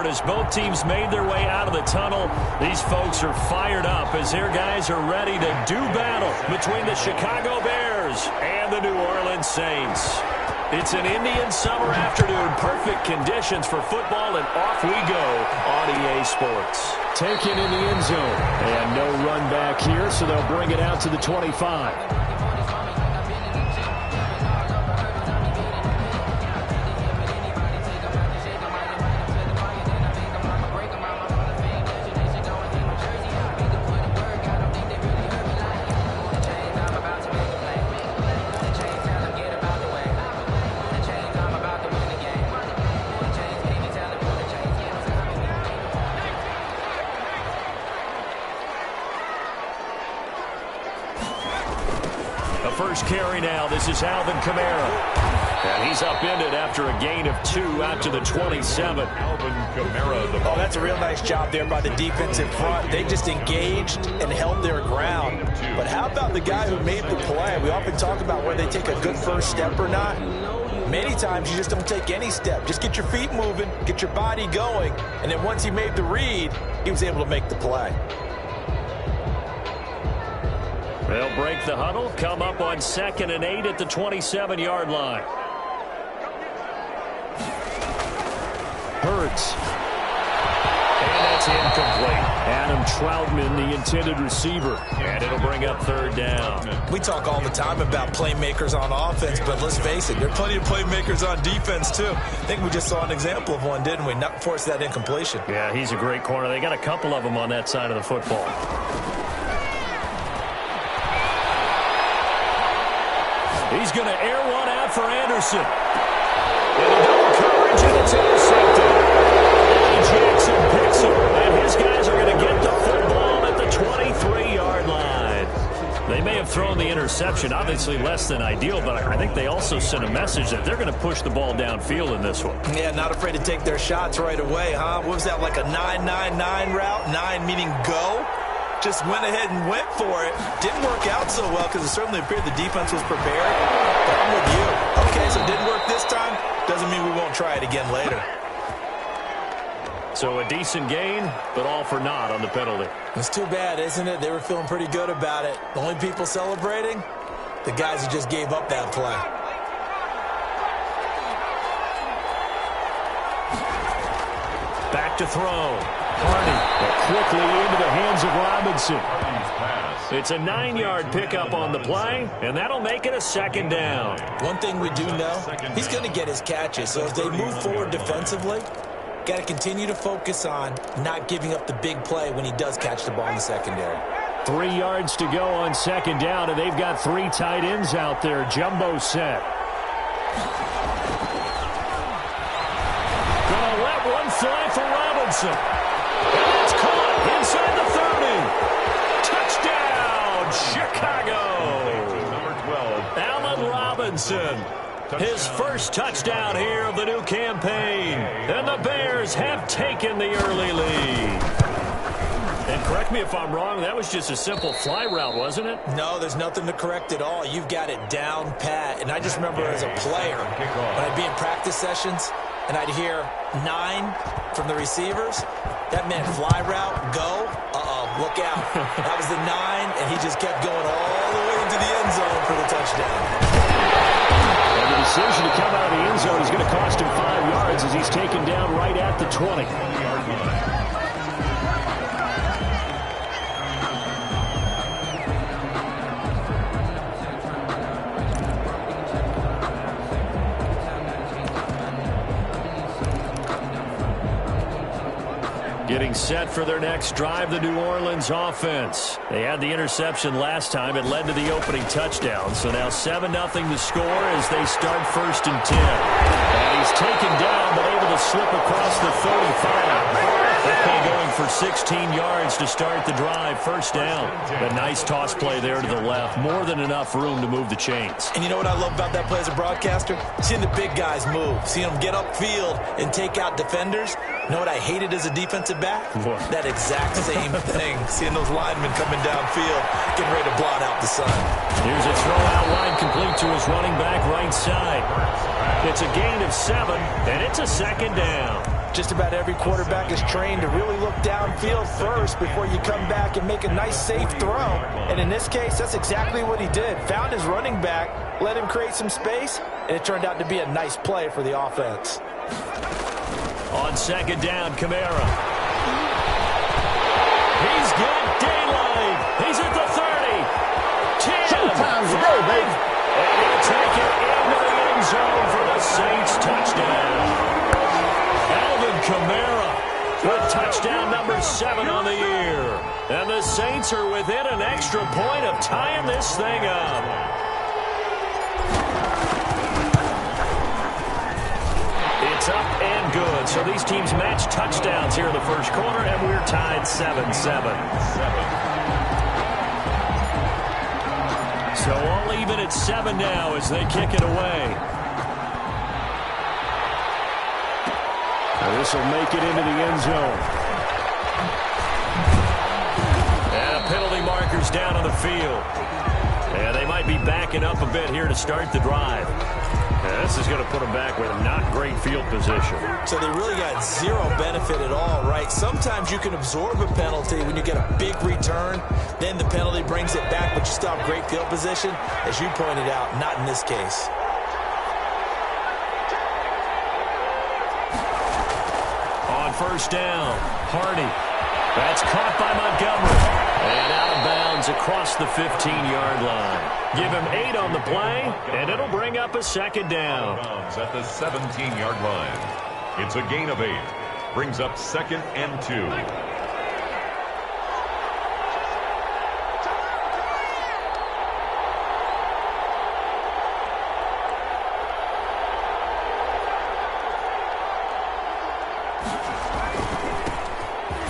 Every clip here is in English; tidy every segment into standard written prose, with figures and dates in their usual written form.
start as both teams made their way out of the tunnel. These folks are fired up as their guys are ready to do battle between the Chicago Bears and the New Orleans Saints. It's an Indian summer afternoon. Perfect conditions for football, and off we go on EA Sports. Taken in the end zone. And no run back here, so they'll bring it out to the 25. First carry now. This is Alvin Kamara. And he's upended after a gain of 2 out to the 27. Alvin Kamara. Oh, that's a real nice job there by the defensive front. They just engaged and held their ground. But how about the guy who made the play? We often talk about whether they take a good first step or not. Many times you just don't take any step. Just get your feet moving, get your body going, and then once he made the read, he was able to make the play. They'll break the huddle, come up on 2nd and 8 at the 27-yard line. Hurts. And that's incomplete. Adam Troutman, the intended receiver. And it'll bring up 3rd down. We talk all the time about playmakers on offense, but let's face it, there are plenty of playmakers on defense, too. I think we just saw an example of one, didn't we? Not force that incompletion. Yeah, he's a great corner. They got a couple of them on that side of the football. He's going to air one out for Anderson. And a double coverage, and it's intercepted. Eddie Jackson picks him, and his guys are going to get the football at the 23-yard line. They may have thrown the interception, obviously less than ideal, but I think they also sent a message that they're going to push the ball downfield in this one. Yeah, not afraid to take their shots right away, huh? What was that, like a 9-9-9 route? 9 meaning go? Just went ahead and went for it. Didn't work out so well because it certainly appeared the defense was prepared. But I'm with you. Okay, so it didn't work this time. Doesn't mean we won't try it again later. So a decent gain, but all for naught on the penalty. It's too bad, isn't it? They were feeling pretty good about it. The only people celebrating? The guys who just gave up that play. Back to throw. Hardy quickly into the hands of Robinson. It's a 9-yard pickup on the play, and that'll make it a 2nd down. One thing we do know, he's going to get his catches. So as they move forward defensively, got to continue to focus on not giving up the big play when he does catch the ball in the secondary. 3 yards to go on 2nd down, and they've got 3 tight ends out there. Jumbo set. Gonna let one fly for Robinson. And it's caught inside the 30. Touchdown, Chicago. Number 12. Allen Robinson. His first touchdown here of the new campaign. And the Bears have taken the early lead. And correct me if I'm wrong, that was just a simple fly route, wasn't it? No, there's nothing to correct at all. You've got it down pat. And I just remember as a player, when I'd be in practice sessions, and I'd hear 9 from the receivers, that meant fly route, go, look out. That was the 9, and he just kept going all the way into the end zone for the touchdown. And the decision to come out of the end zone is going to cost him 5 yards as he's taken down right at the 20. Getting set for their next drive, the New Orleans offense. They had the interception last time. It led to the opening touchdown. So now 7-0 to score as they start 1st and 10. And he's taken down but able to slip across the 35. They're going for 16 yards to start the drive. 1st down. A nice toss play there to the left. More than enough room to move the chains. And you know what I love about that play as a broadcaster? Seeing the big guys move. Seeing them get upfield and take out defenders. You know what I hated as a defensive back? What? That exact same thing. Seeing those linemen coming downfield, getting ready to blot out the sun. Here's a throw out line complete to his running back right side. It's a gain of 7, and it's a 2nd down. Just about every quarterback is trained to really look downfield first before you come back and make a nice, safe throw. And in this case, that's exactly what he did. Found his running back, let him create some space, and it turned out to be a nice play for the offense. On second down, Kamara. He's got daylight. He's at the 30. 10. Showtime to go, baby. And he'll take it into the end zone for the Saints touchdown. Kamara with touchdown number 7 on the year. And the Saints are within an extra point of tying this thing up. It's up and good. So these teams match touchdowns here in the first quarter, and we're tied 7-7. So all even at 7 now as they kick it away. This will make it into the end zone. And a penalty marker's down on the field. And they might be backing up a bit here to start the drive. And this is going to put them back with a not great field position. So they really got zero benefit at all, right? Sometimes you can absorb a penalty when you get a big return. Then the penalty brings it back, but you still have great field position. As you pointed out, not in this case. First down, Hardy. That's caught by Montgomery. And out of bounds across the 15-yard line. Give him 8 on the play, and it'll bring up a second down. At the 17-yard line. It's a gain of 8. Brings up 2nd and 2.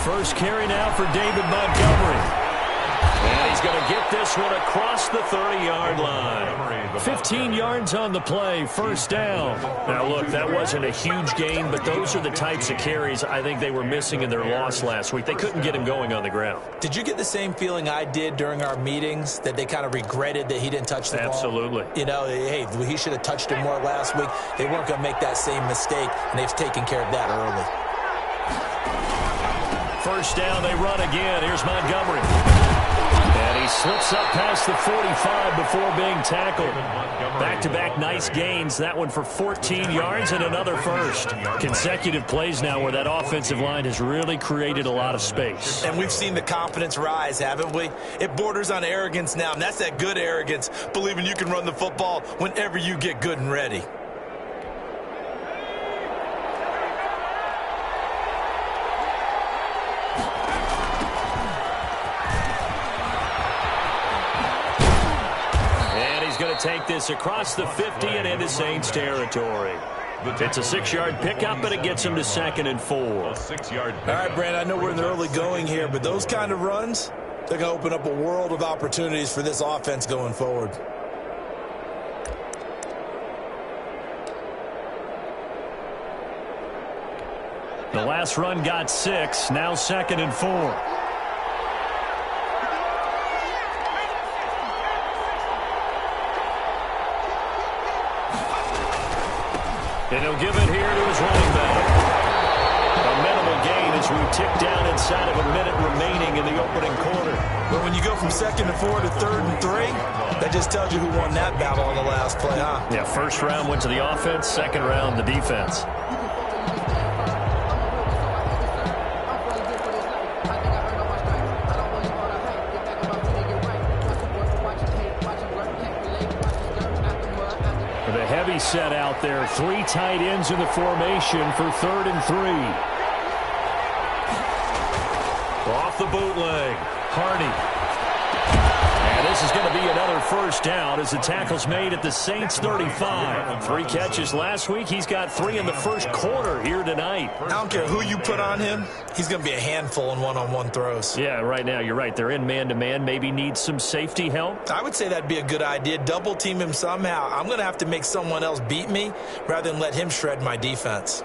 First carry now for David Montgomery. And he's going to get this one across the 30-yard line. 15 yards on the play, first down. Now, look, that wasn't a huge gain, but those are the types of carries I think they were missing in their loss last week. They couldn't get him going on the ground. Did you get the same feeling I did during our meetings, that they kind of regretted that he didn't touch the ball? Absolutely. You know, hey, he should have touched it more last week. They weren't going to make that same mistake, and they've taken care of that early. First down, they run again. Here's Montgomery. And he slips up past the 45 before being tackled. Back-to-back nice gains. That one for 14 yards and another first. Consecutive plays now where that offensive line has really created a lot of space. And we've seen the confidence rise, haven't we? It borders on arrogance now, and that's that good arrogance, believing you can run the football whenever you get good and ready. Take this across the 50 and into Saints territory. It's a 6-yard pickup, but it gets him to 2nd and 4. All right, Brand, I know we're in the early going here, but those kind of runs, they're going to open up a world of opportunities for this offense going forward. The last run got 6, now 2nd and 4. And he'll give it here to his running back. A minimal gain as we tick down inside of a minute remaining in the opening quarter. But when you go from 2nd and 4 to 3rd and 3, that just tells you who won that battle on the last play, huh? Yeah, first round went to the offense, second round the defense. Set out there, 3 tight ends in the formation for 3rd and 3. Off the bootleg, Hardy. And this is going to be another first down as the tackle's made at the Saints 35. 3 catches last week. He's got 3 in the first quarter here tonight. I don't care who you put on him. He's going to be a handful in one-on-one throws. Yeah, right now, you're right. They're in man-to-man. Maybe needs some safety help. I would say that'd be a good idea. Double team him somehow. I'm going to have to make someone else beat me rather than let him shred my defense.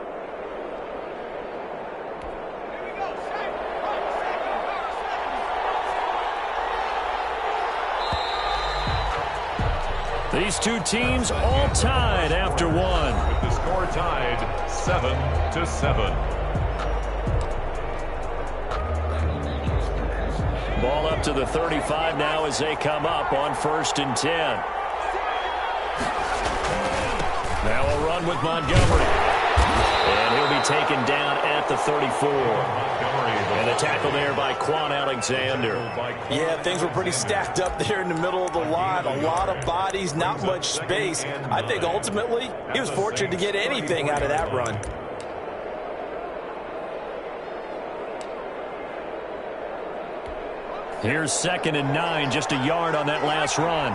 These two teams all tied after one. With the score tied 7-7. out to the 35 now as they come up on 1st and 10. Now a run with Montgomery. And he'll be taken down at the 34. And the tackle there by Quan Alexander. Yeah, things were pretty stacked up there in the middle of the line. A lot of bodies, not much space. I think ultimately he was fortunate to get anything out of that run. Here's 2nd and 9, just a yard on that last run.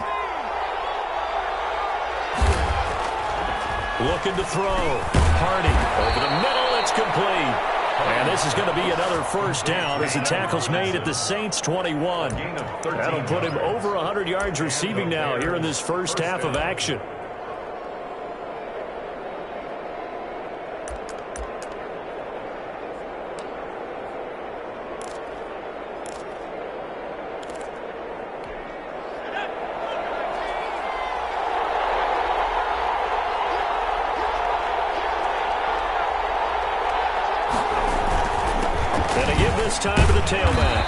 Looking to throw. Hardy over the middle. It's complete. And this is going to be another first down as the tackle's made at the Saints' 21. That'll put him over 100 yards receiving now here in this first half of action. This time to the tailback.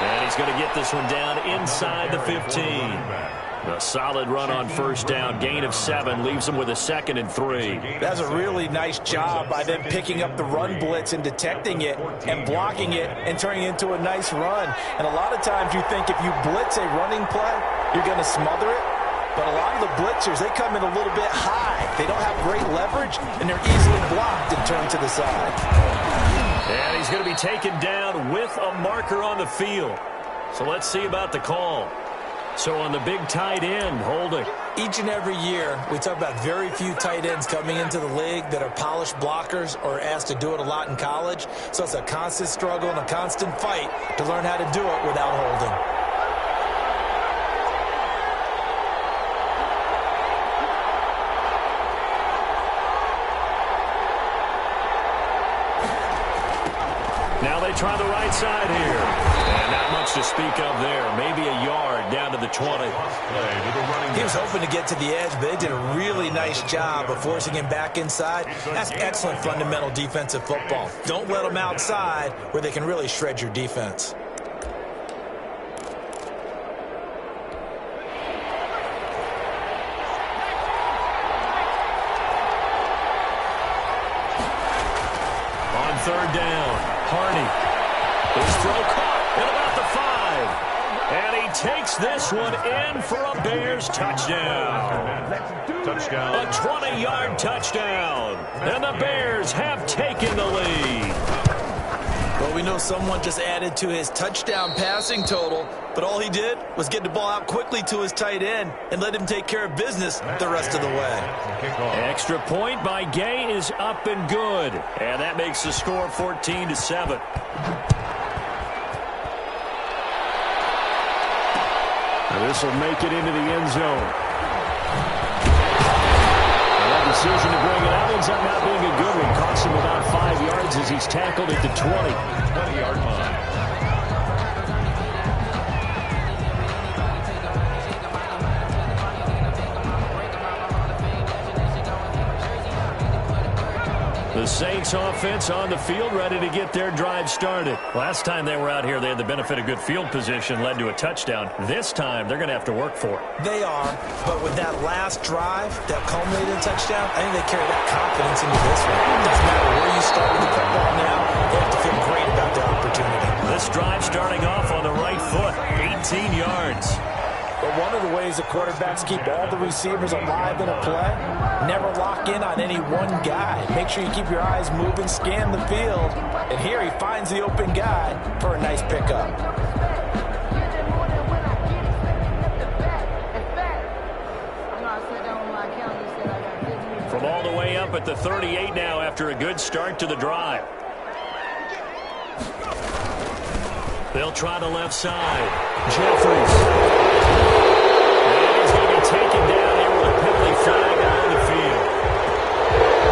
And he's going to get this one down inside the 15. A solid run on first down. Gain of 7 leaves him with a 2nd and 3. That's a really nice job by them picking up the run blitz and detecting it and blocking it and turning it into a nice run. And a lot of times you think if you blitz a running play, you're going to smother it. But a lot of the blitzers, they come in a little bit high. They don't have great leverage, and they're easily blocked and turned to the side. And he's going to be taken down with a marker on the field. So let's see about the call. So on the big tight end, holding. Each and every year, we talk about very few tight ends coming into the league that are polished blockers or asked to do it a lot in college. So it's a constant struggle and a constant fight to learn how to do it without holding. Now they try the right side here. And not much to speak of there. Maybe a yard down to the 20. He was hoping to get to the edge, but they did a really nice job of forcing him back inside. That's excellent fundamental defensive football. Don't let them outside where they can really shred your defense. On 3rd down. Hardy. His throw caught at about the 5. And he takes this one in for a Bears touchdown. Touchdown. A 20-yard touchdown. And the Bears have taken the lead. Well, we know someone just added to his touchdown passing total, but all he did was get the ball out quickly to his tight end and let him take care of business the rest of the way. Extra point by Gay is up and good. And that makes the score 14-7. This will make it into the end zone. That decision to bring it out ends up not being a good one. Costs him about 5 yards as he's tackled at the 20-yard line. The Saints offense on the field ready to get their drive started. Last time they were out here, they had the benefit of good field position, led to a touchdown. This time, they're going to have to work for it. They are, but with that last drive that culminated in a touchdown, I think they carry that confidence into this one. It doesn't matter where you start with the football now, they have to feel great about their opportunity. This drive starting off on the right foot, 18 yards. But one of the ways the quarterbacks keep all the receivers alive in a play, never lock in on any one guy. Make sure you keep your eyes moving, scan the field. And here he finds the open guy for a nice pickup. From all the way up at the 38 now after a good start to the drive. They'll try the left side. Jeffries. And he's going to be taken down here with a penalty flag on the field.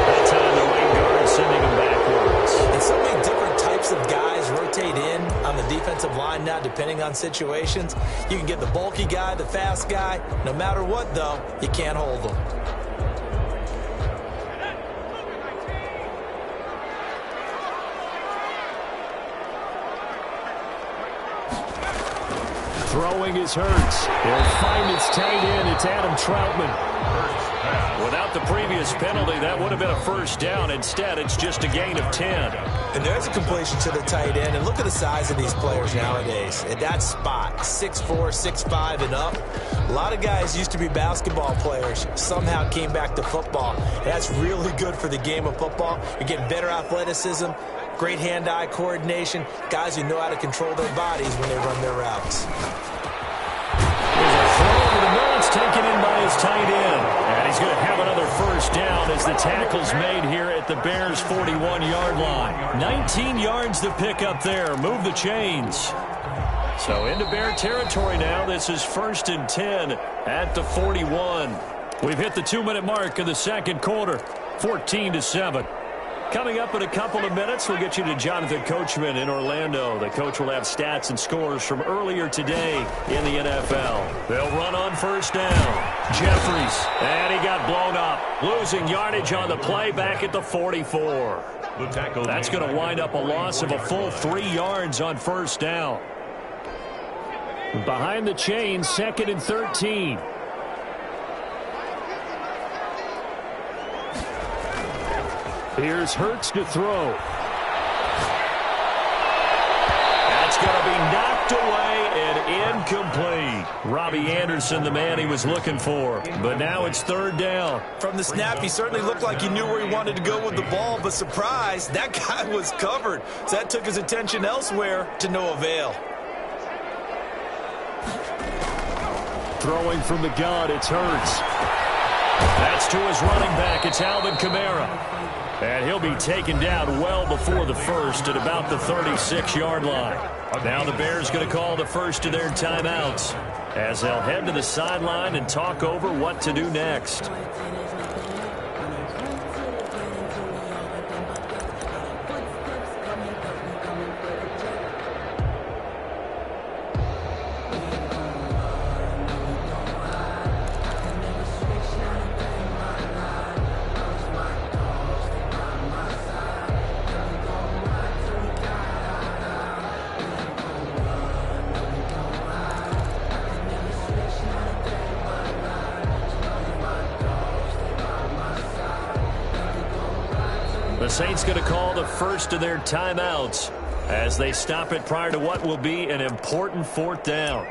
That time the wing guard sending him backwards. And so many different types of guys rotate in on the defensive line now depending on situations. You can get the bulky guy, the fast guy. No matter what, though, you can't hold them. Throwing is Hurts. He'll find its tight end. It's Adam Troutman. Without the previous penalty, that would have been a first down. Instead, it's just a gain of 10. And there's a completion to the tight end. And look at the size of these players nowadays. At that spot, 6'4", 6'5", and up. A lot of guys used to be basketball players, somehow came back to football. And that's really good for the game of football. You're getting better athleticism, great hand-eye coordination, guys who know how to control their bodies when they run their routes. There's a throw over the middle. It's taken in by his tight end. And he's going to have another first down as the tackle's made here at the Bears' 41-yard line. 19 yards to pick up there. Move the chains. So into Bear territory now. This is 1st and 10 at the 41. We've hit the 2-minute mark of the second quarter. 14-7. Coming up in a couple of minutes, we'll get you to Jonathan Coachman in Orlando. The coach will have stats and scores from earlier today in the NFL. They'll run on first down. Jeffries, and he got blown up. Losing yardage on the play back at the 44. That's going to wind up a loss of a full 3 yards on first down. Behind the chains, 2nd and 13. Here's Hurts to throw. That's going to be knocked away and incomplete. Robbie Anderson, the man he was looking for. But now it's 3rd down. From the snap, he certainly looked like he knew where he wanted to go with the ball, but surprise, that guy was covered. So that took his attention elsewhere to no avail. Throwing from the gun, it's Hurts. That's to his running back. It's Alvin Kamara. And he'll be taken down well before the first at about the 36-yard line. Now the Bears going to call the first of their timeouts as they'll head to the sideline and talk over what to do next. The Saints going to call the first of their timeouts as they stop it prior to what will be an important 4th down.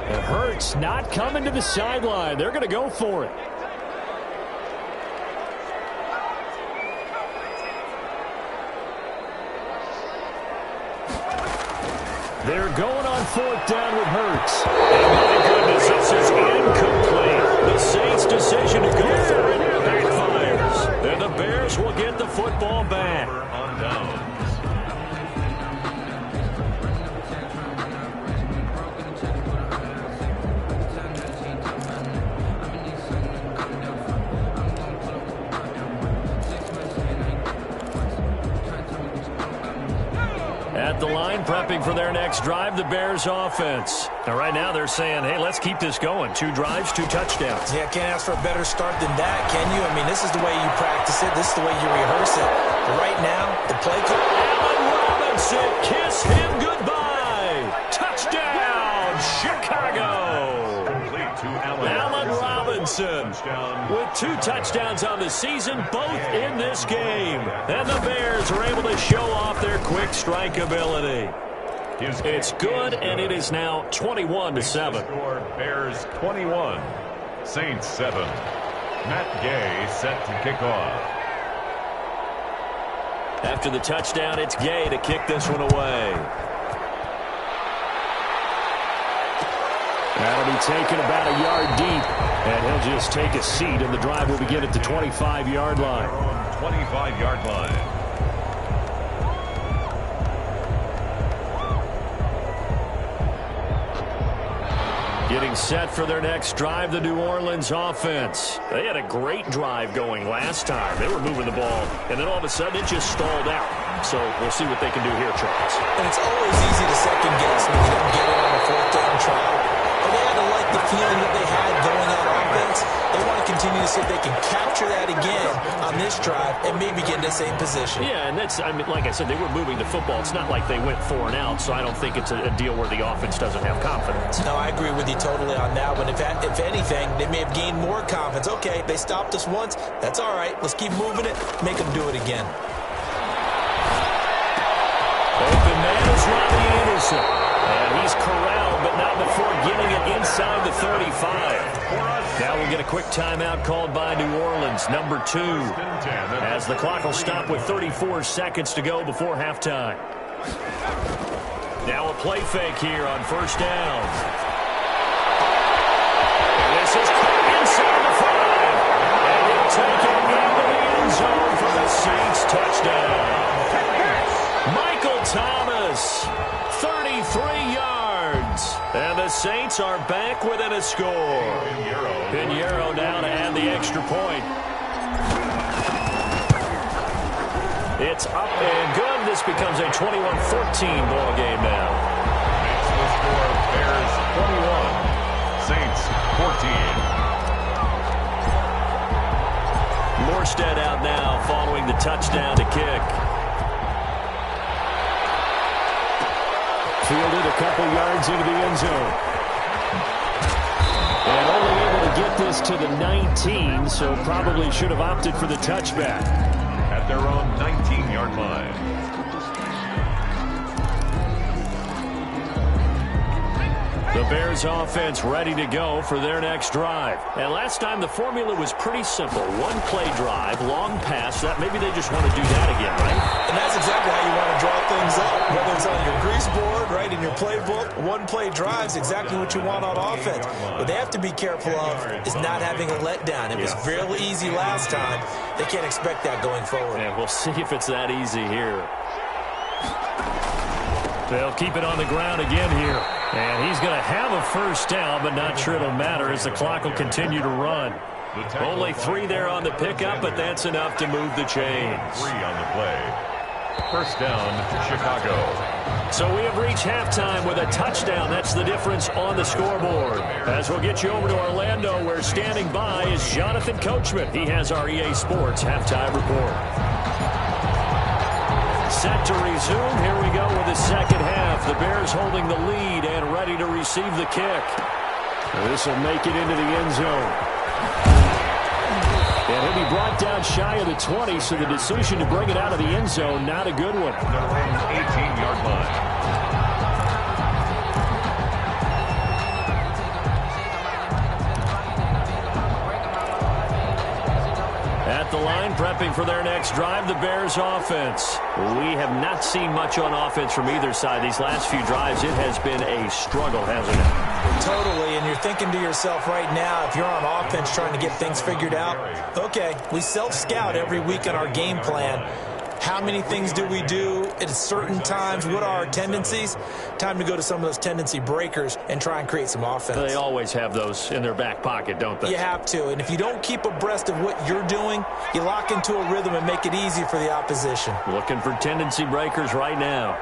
And Hurts not coming to the sideline. They're going to go for it. They're going on 4th down with Hurts. And my goodness, this is incomplete. The Saints' decision to go for it backfires. And the Bears will get the football back. On downs. At the line, prepping for their next drive, the Bears offense. Now, right now, they're saying, hey, let's keep this going. 2 drives, 2 touchdowns. Yeah, can't ask for a better start than that, can you? I mean, this is the way you practice it. This is the way you rehearse it. But right now, the play call. Allen Robinson, kiss him goodbye. Touchdown, Chicago. Complete to Allen Robinson with 2 touchdowns on the season, both in this game. And the Bears are able to show off their quick strike ability. It's good, and it is now 21-7. Bears 21, Saints 7. Matt Gay set to kick off. After the touchdown, it's Gay to kick this one away. That'll be taken about a yard deep, and he'll just take a seat, and the drive will begin at the 25-yard line. 25-yard line. Getting Getting set for their next drive, the New Orleans offense. They had a great drive going last time. They were moving the ball, and then all of a sudden it just stalled out. So we'll see what they can do here, Charles. And it's always easy to second guess when you don't get it on a fourth down try. But they had to like the feeling that they had going on offense. They want to continue to see if they can capture that again on this drive and maybe get in the same position. Yeah, and that's, I mean, like I said, they were moving the football. It's not like they went 4 and out, so I don't think it's a deal where the offense doesn't have confidence. No, I agree with you totally on that one. If anything, they may have gained more confidence. Okay, they stopped us once. That's all right. Let's keep moving it. Make them do it again. Open man is Robbie Anderson. And he's corralled, but not before getting it inside the 35. Now we'll get a quick timeout called by New Orleans, number 2, as the clock will stop with 34 seconds to go before halftime. Now a play fake here on first down. This is inside the 5. And he'll take it into the end zone for the Saints touchdown. Michael Thomas, 33 yards. And the Saints are back within a score. Pinheiro now to add the extra point. It's up and good. This becomes a 21-14 ball game now. Makes the score Bears 21, Saints 14. Morstead out now following the touchdown to kick. Fielded a couple yards into the end zone. And only able to get this to the 19, so probably should have opted for the touchback. At their own 19-yard line. The Bears offense ready to go for their next drive. And last time the formula was pretty simple. One play drive, long pass. That maybe they just want to do that again, right? And that's exactly how you want to draw things up. Whether it's on your grease board, right, in your playbook, one play drive is exactly what you want on offense. What they have to be careful of is not having a letdown. It was fairly easy last time. They can't expect that going forward. And we'll see if it's that easy here. They'll keep it on the ground again here. And he's going to have a first down, but not sure it'll matter as the clock will continue to run. Only 3 there on the pickup, but that's enough to move the chains. 3 on the play. First down, Chicago. So we have reached halftime with a touchdown. That's the difference on the scoreboard. As we'll get you over to Orlando, where standing by is Jonathan Coachman. He has our EA Sports halftime report. Set to resume. Here we go with the second half. The Bears holding the lead and ready to receive the kick. This will make it into the end zone. And he'll be brought down shy of the 20, so the decision to bring it out of the end zone, not a good one. Their own 18-yard line. At the line, prepping for their next drive, the Bears offense. We have not seen much on offense from either side. These last few drives, it has been a struggle, hasn't it? Totally, and you're thinking to yourself right now, if you're on offense trying to get things figured out, okay, we self-scout every week on our game plan. How many things do we do at certain times? What are our tendencies? Time to go to some of those tendency breakers and try and create some offense. They always have those in their back pocket, don't they? You have to, and if you don't keep abreast of what you're doing, you lock into a rhythm and make it easy for the opposition. Looking for tendency breakers right now.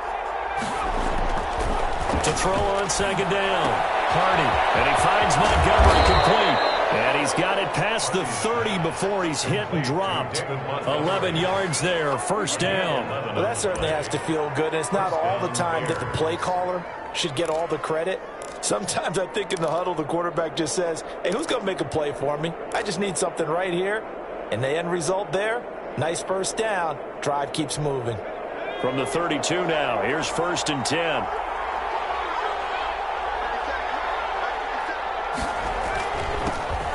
To throw on second down. Hardy, and he finds Montgomery complete. And he's got it past the 30 before he's hit and dropped. 11 yards there, first down. Well, that certainly has to feel good. And it's not all the time that the play caller should get all the credit. Sometimes I think in the huddle, the quarterback just says, hey, who's going to make a play for me? I just need something right here. And the end result there, nice first down. Drive keeps moving. From the 32 now, here's first and 10.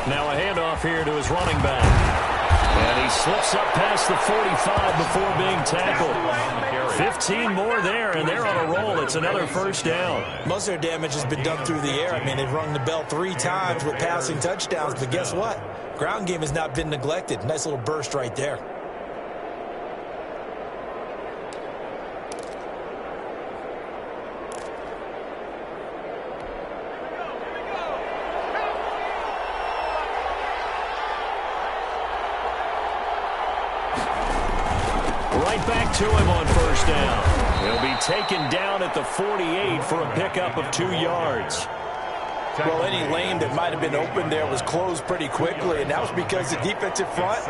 Now a handoff here to his running back. And he slips up past the 45 before being tackled. 15 more there, and they're on a roll. It's another first down. Most of their damage has been done through the air. I mean, they've rung the bell 3 times with passing touchdowns, but guess what? Ground game has not been neglected. Nice little burst right there. Right back to him on first down. He'll be taken down at the 48 for a pickup of 2 yards. Well, any lane that might have been open there was closed pretty quickly, and that was because the defensive front,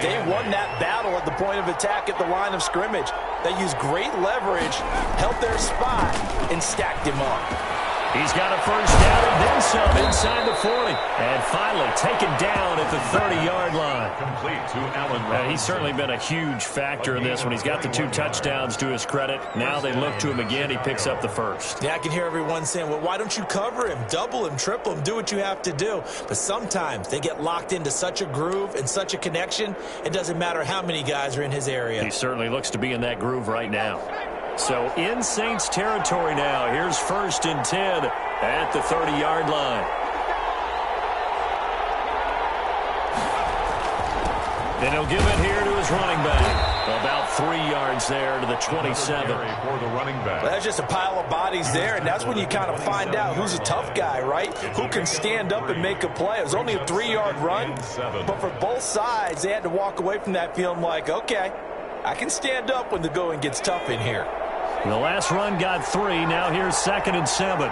they won that battle at the point of attack at the line of scrimmage. They used great leverage, held their spot, and stacked him up. He's got a first down and then some inside the 40. And finally taken down at the 30-yard line. Complete to Allen Robinson. He's certainly been a huge factor in this when he's got the 2 touchdowns to his credit. Now they look to him again. He picks up the first. Yeah, I can hear everyone saying, well, why don't you cover him, double him, triple him, do what you have to do. But sometimes they get locked into such a groove and such a connection, it doesn't matter how many guys are in his area. He certainly looks to be in that groove right now. So in Saints territory now. Here's 1st and 10 at the 30-yard line. And he'll give it here to his running back. About 3 yards there to the 27. For the running back. Well, that's just a pile of bodies there, and that's when you kind of find out who's a tough guy, right? Who can stand up and make a play. It was only a 3-yard run, but for both sides, they had to walk away from that feeling like, okay, I can stand up when the going gets tough in here. The last run got 3. Now here's 2nd and 7.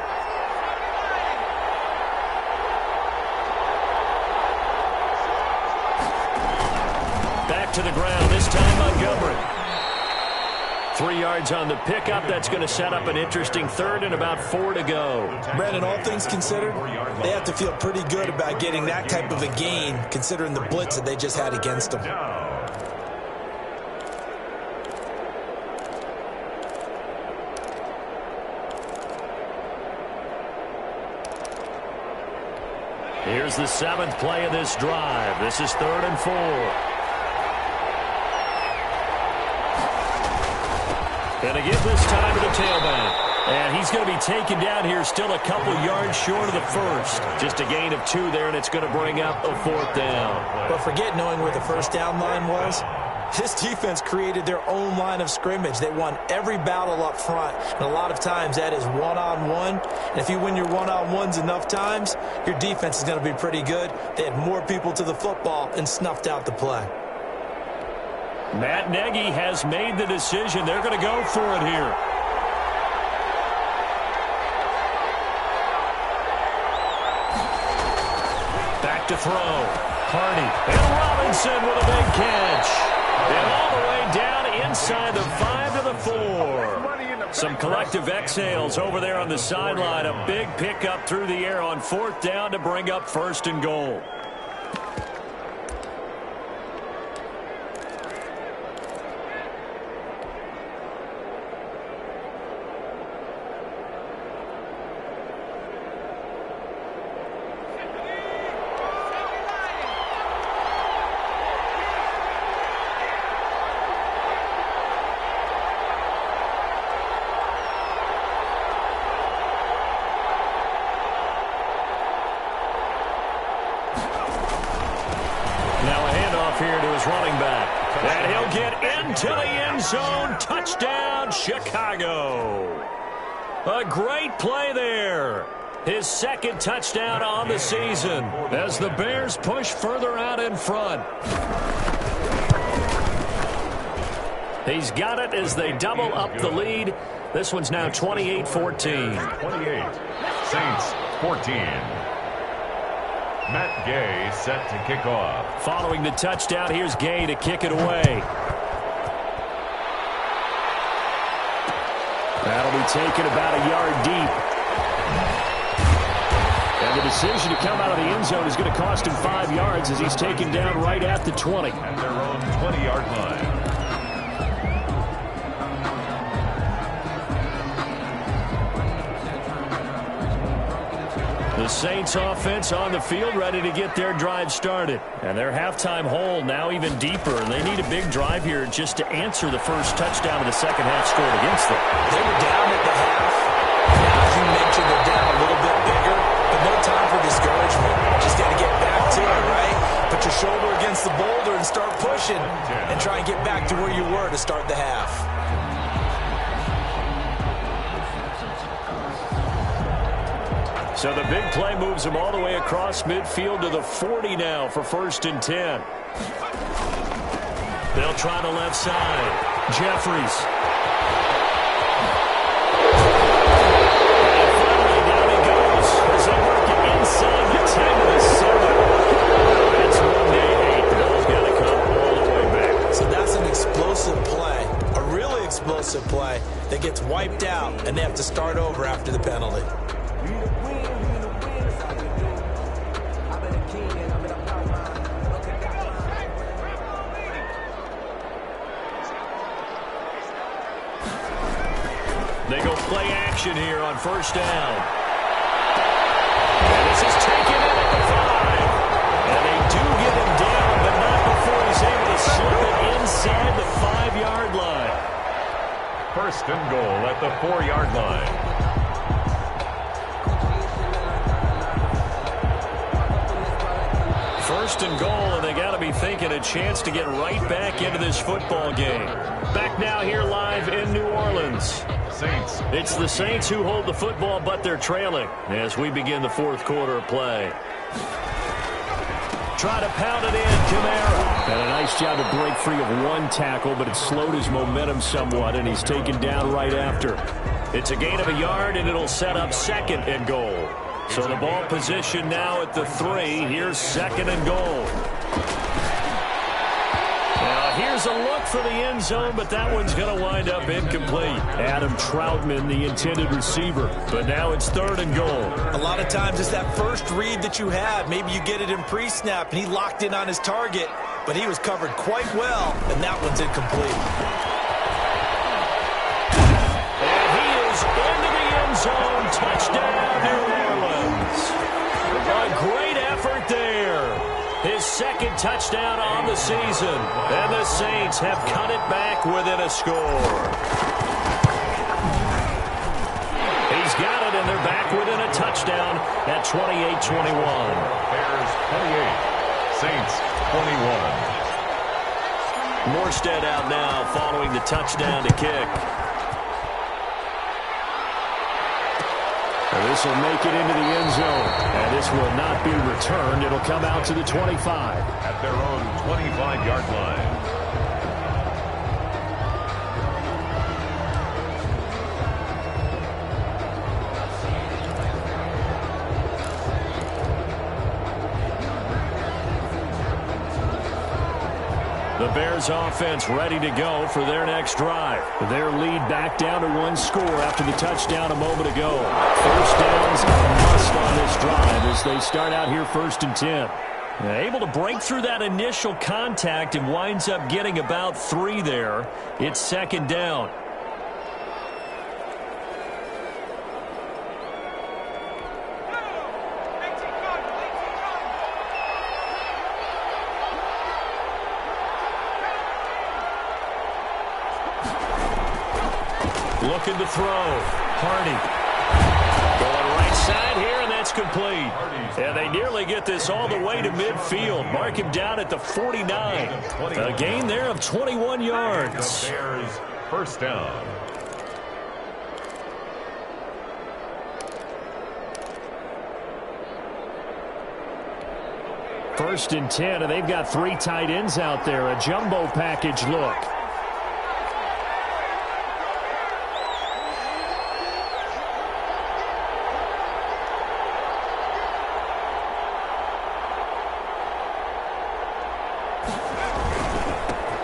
Back to the ground, this time Montgomery. 3 yards on the pickup. That's going to set up an interesting 3rd and about 4 to go. Brandon, all things considered, they have to feel pretty good about getting that type of a gain, considering the blitz that they just had against them. Here's the 7th play of this drive. This is 3rd and 4. And again this time to the tailback. And he's going to be taken down here still a couple yards short of the 1st. Just a gain of 2 there, and it's going to bring up a 4th down. But forget knowing where the first down line was. This defense created their own line of scrimmage. They won every battle up front, and a lot of times that is one-on-one. And if you win your one-on-ones enough times, your defense is going to be pretty good. They had more people to the football and snuffed out the play. Matt Nagy has made the decision. They're going to go for it here. Back to throw. Hardy and Robinson with a big catch. And all the way down inside the 5 to the 4. Some collective exhales over there on the sideline. A big pickup through the air on 4th down to bring up 1st and goal. Here to his running back. And he'll get into the end zone. Touchdown, Chicago. A great play there. His 2nd touchdown on the season as the Bears push further out in front. He's got it as they double up the lead. This one's now 28-14. 28. Saints 14. Matt Gay set to kick off. Following the touchdown, here's Gay to kick it away. That'll be taken about a yard deep. And the decision to come out of the end zone is going to cost him 5 yards as he's taken down right at the 20. At their own 20-yard line. The Saints offense on the field ready to get their drive started. And their halftime hole now even deeper. And they need a big drive here just to answer the first touchdown of the second half scored against them. They were down at the half. Now, as you mentioned, they're down a little bit bigger. But no time for discouragement. Just got to get back to it, right? Put your shoulder against the boulder and start pushing. And try and get back to where you were to start the half. So the big play moves him all the way across midfield to the 40 now for 1st and 10. They'll try the left side. Jeffries. Inside the 10 to the 7. That's 1-8. The ball's got to come all the way back. So that's an explosive play, a really explosive play that gets wiped out, and they have to start over after the penalty. They go play action here on first down. This is taken in at the 5. And they do get him down, but not before he's able to slip it inside the 5-yard line. First and goal at the 4-yard line. First and goal, and they got to be thinking a chance to get right back into this football game. Back now here live in New Orleans. Saints. It's the Saints who hold the football, but they're trailing as we begin the fourth quarter of play. Try to pound it in, Kamara. And a nice job to break free of one tackle, but it slowed his momentum somewhat, and he's taken down right after. It's a gain of a yard, and it'll set up second and goal. So the ball position now at the 3. Here's second and goal. Here's a look for the end zone, but that one's going to wind up incomplete. Adam Troutman, the intended receiver. But now it's third and goal. A lot of times it's that first read that you have. Maybe you get it in pre-snap, and he locked in on his target, but he was covered quite well, and that one's incomplete. And he is into the end zone. Touchdown, New Orleans. A great effort there. His second touchdown on the season. And the Saints have cut it back within a score. He's got it, and they're back within a touchdown at 28-21. Bears 28. Saints 21. Morstead out now following the touchdown to kick. And this will make it into the end zone. And this will not be returned. It'll come out to the 25. At their own 25-yard line. The Bears offense ready to go for their next drive. Their lead back down to 1 score after the touchdown a moment ago. First downs a must on this drive as they start out here 1st and 10. Able to break through that initial contact and winds up getting about 3 there. It's second down. Looking to throw. Hardy. Going right side here, and that's complete. And they nearly get this all the way to midfield. Mark him down at the 49. A gain there of 21 yards. Bears first down. First and 10, and they've got 3 tight ends out there. A jumbo package look.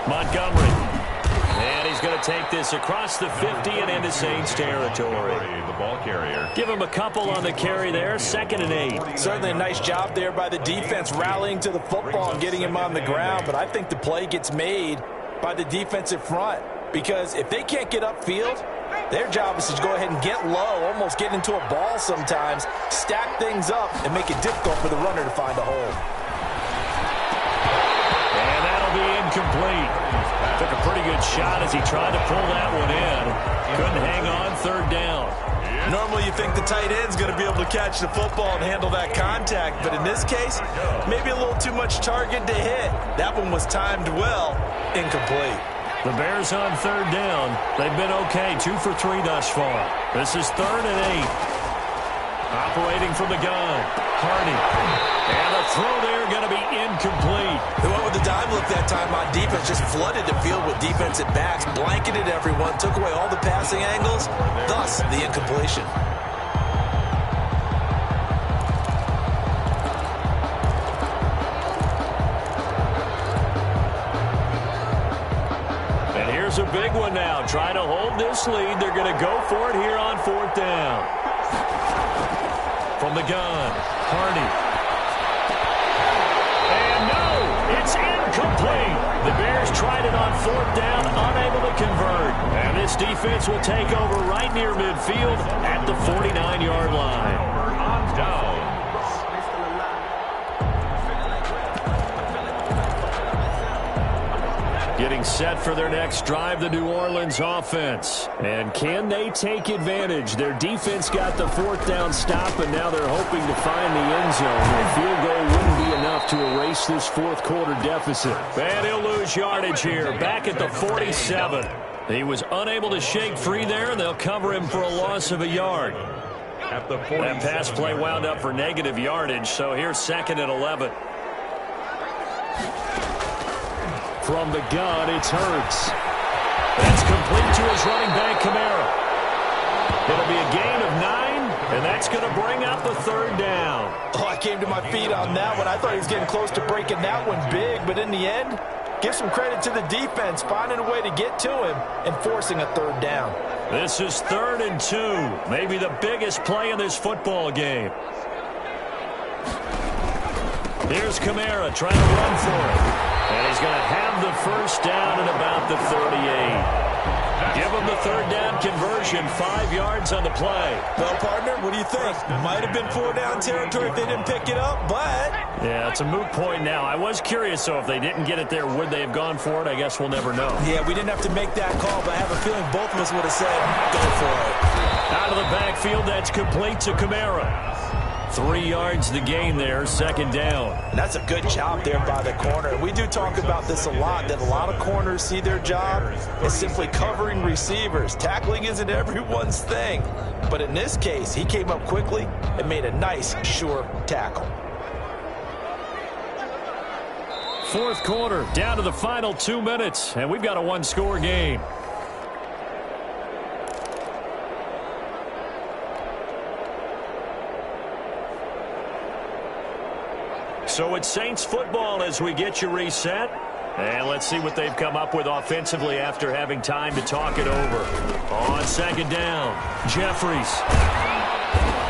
Montgomery. And he's going to take this across the 50 and into Saints territory. The ball carrier. Give him a couple on the carry there. 2nd and 8. Certainly a nice job there by the defense rallying to the football and getting him on the ground. But I think the play gets made by the defensive front. Because if they can't get upfield, their job is to go ahead and get low, almost get into a ball sometimes, stack things up, and make it difficult for the runner to find a hole. Be incomplete. Took a pretty good shot as he tried to pull that one in. Couldn't hang on 3rd down. Normally you think the tight end's going to be able to catch the football and handle that contact, but in this case, maybe a little too much target to hit. That one was timed well. Incomplete. The Bears on 3rd down. They've been okay. 2 for 3 thus far. This is 3rd and 8. Operating from the gun. Hardy. And the throw there going to be incomplete. They went with the dime look that time on defense, just flooded the field with defensive backs, blanketed everyone, took away all the passing angles, thus the incompletion. And here's a big one now. Trying to hold this lead. They're going to go for it here on 4th down. From the gun, Hardy. It's incomplete. The Bears tried it on 4th down, unable to convert. And this defense will take over right near midfield at the 49-yard line. On downs. Getting set for their next drive, the New Orleans offense. And can they take advantage? Their defense got the 4th down stop, and now they're hoping to find the end zone. A field goal wouldn't be enough to erase this 4th quarter deficit. And he'll lose yardage here, back at the 47. He was unable to shake free there, and they'll cover him for a loss of a yard. At the That pass play wound up for negative yardage, so here's 2nd and 11. From the gun, it's Hurts. That's complete to his running back, Kamara. It'll be a gain of 9, and that's going to bring up the 3rd down. Oh, I came to my feet on that one. I thought he was getting close to breaking that one big, but in the end, give some credit to the defense, finding a way to get to him and forcing a 3rd down. This is 3rd and 2, maybe the biggest play in this football game. Here's Kamara trying to run for it. And he's going to have the 1st down at about the 38. Give him the 3rd down conversion, 5 yards on the play. Well, partner, what do you think? Might have been 4 down territory if they didn't pick it up, but... Yeah, it's a moot point now. I was curious, so if they didn't get it there, would they have gone for it? I guess we'll never know. Yeah, we didn't have to make that call, but I have a feeling both of us would have said, go for it. Out of the backfield, that's complete to Kamara. 3 yards the gain there, 2nd down. And that's a good job there by the corner. We do talk about this a lot, that a lot of corners see their job as simply covering receivers. Tackling isn't everyone's thing. But in this case, he came up quickly and made a nice, sure tackle. 4th quarter, down to the final 2 minutes, and we've got a 1-score game. So it's Saints football as we get you reset. And let's see what they've come up with offensively after having time to talk it over. On 2nd down, Jeffries.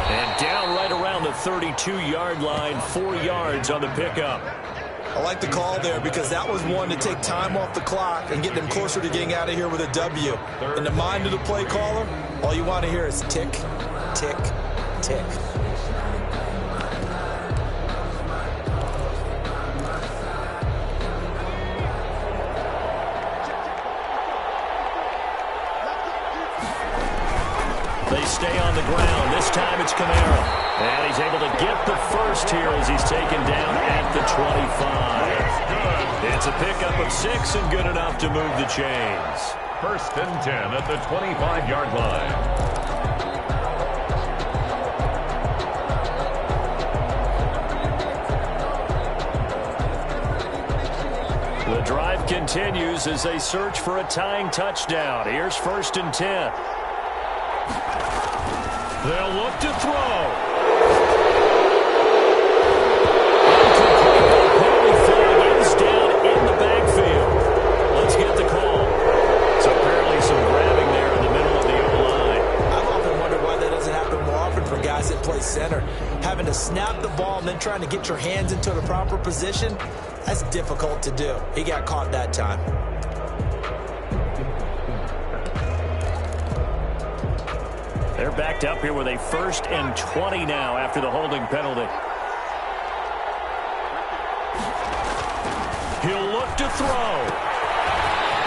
And down right around the 32-yard line, 4 yards on the pickup. I like the call there because that was one to take time off the clock and get them closer to getting out of here with a W. In the mind of the play caller, all you want to hear is tick, tick, tick. They stay on the ground. This time it's Kamara. And he's able to get the 1st here as he's taken down at the 25. It's a pickup of 6 and good enough to move the chains. 1st and 10 at the 25-yard line. The drive continues as they search for a tying touchdown. Here's 1st and 10. They'll look to throw. Penalty flag is down in the backfield. Let's get the call. So apparently some grabbing there in the middle of the O-line. I've often wondered why that doesn't happen more often for guys that play center. Having to snap the ball and then trying to get your hands into the proper position, that's difficult to do. He got caught that time. They're backed up here with a 1st and 20 now after the holding penalty. He'll look to throw.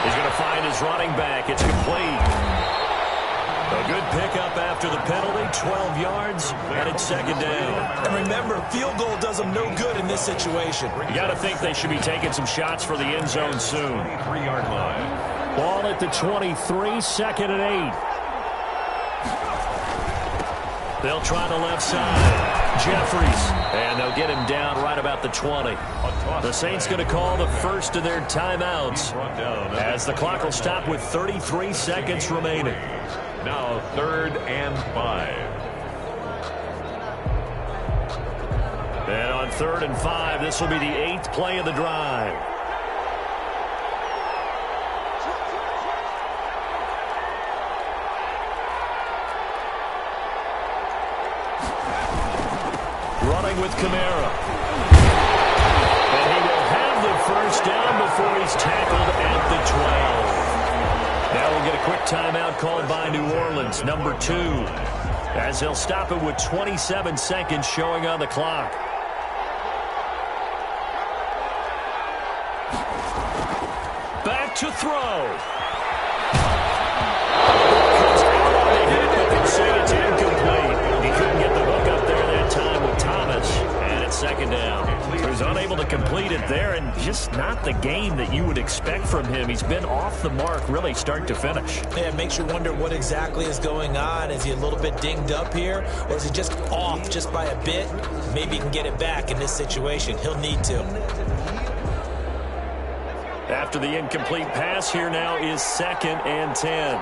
He's going to find his running back. It's complete. A good pickup after the penalty, 12 yards, and it's 2nd down. And remember, field goal does them no good in this situation. You got to think they should be taking some shots for the end zone soon. 3-yard line. Ball at the 23, 2nd and 8. They'll try the left side. Jeffries. And they'll get him down right about the 20. The Saints going to call the first of their timeouts as the clock will stop with 33 seconds remaining. Now 3rd and 5. And on 3rd and 5, this will be the 8th play of the drive. Running with Kamara. And he will have the first down before he's tackled at the 12. Now we'll get a quick timeout called by New Orleans, number 2, as they'll stop it with 27 seconds showing on the clock. Back to throw. Comes out on the hit, but can say it's incomplete. He couldn't get the hook up there that time with Thomas, and it's 2nd down. He was unable to complete it there, and just not the game that you would expect from him. He's been off the mark really start to finish. Yeah, it makes you wonder what exactly is going on. Is he a little bit dinged up here, or is he just off just by a bit? Maybe he can get it back in this situation. He'll need to. After the incomplete pass, here now is 2nd and 10.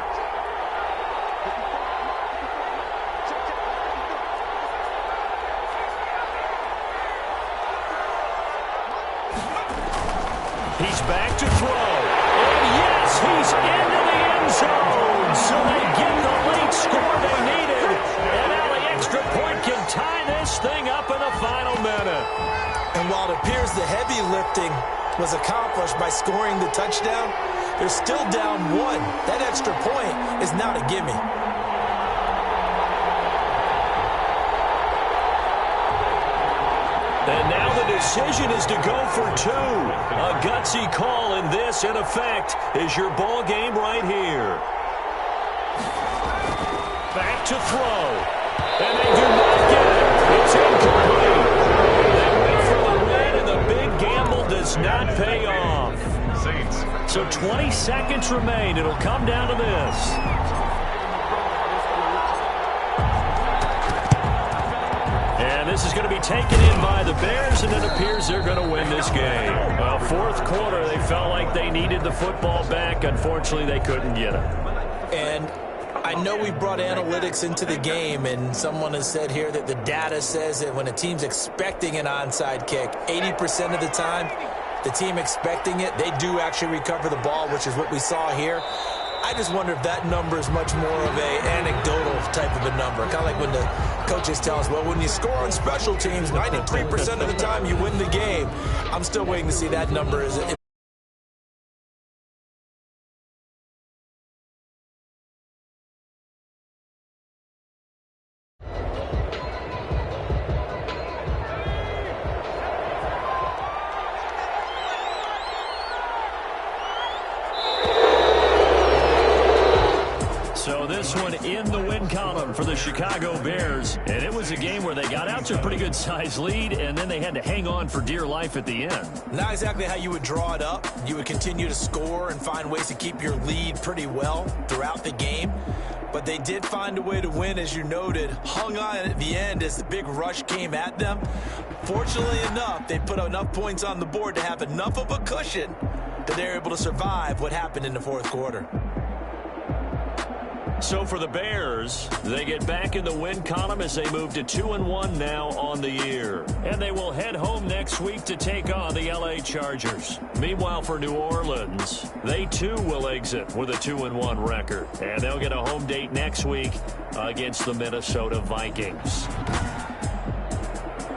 He's back to throw. And yes, he's into the end zone. So they get the late score they needed. And now the extra point can tie this thing up in the final minute. And while it appears the heavy lifting was accomplished by scoring the touchdown, they're still down 1. That extra point is not a gimme. And now the decision is to go for 2. A gutsy call, and this, in effect, is your ball game right here. Back to throw. And they do not get it. It's incomplete. They went for the win, and the big gamble does not pay off. Saints. So 20 seconds remain. It'll come down to this. And this is going to be taken in by the Bears, and it appears they're going to win this game. Well, 4th quarter, they felt like they needed the football back. Unfortunately, they couldn't get it. And I know we brought analytics into the game, and someone has said here that the data says that when a team's expecting an onside kick, 80% of the time, the team expecting it, they do actually recover the ball, which is what we saw here. I just wonder if that number is much more of a anecdotal type of a number. Kind of like when the coaches tell us, well, when you score on special teams, 93% of the time you win the game. I'm still waiting to see that number. So this one in the win column for the Chicago Bears. And it was a game where they got out to a pretty good size lead, and then they had to hang on for dear life at the end. Not exactly how you would draw it up. You would continue to score and find ways to keep your lead pretty well throughout the game. But they did find a way to win, as you noted. Hung on at the end as the big rush came at them. Fortunately enough, they put enough points on the board to have enough of a cushion that they're able to survive what happened in the 4th quarter. So for the Bears, they get back in the win column as they move to 2-1 now on the year. And they will head home next week to take on the LA Chargers. Meanwhile, for New Orleans, they too will exit with a 2-1 record. And they'll get a home date next week against the Minnesota Vikings.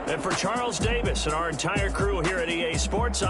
And for Charles Davis and our entire crew here at EA Sports, I'm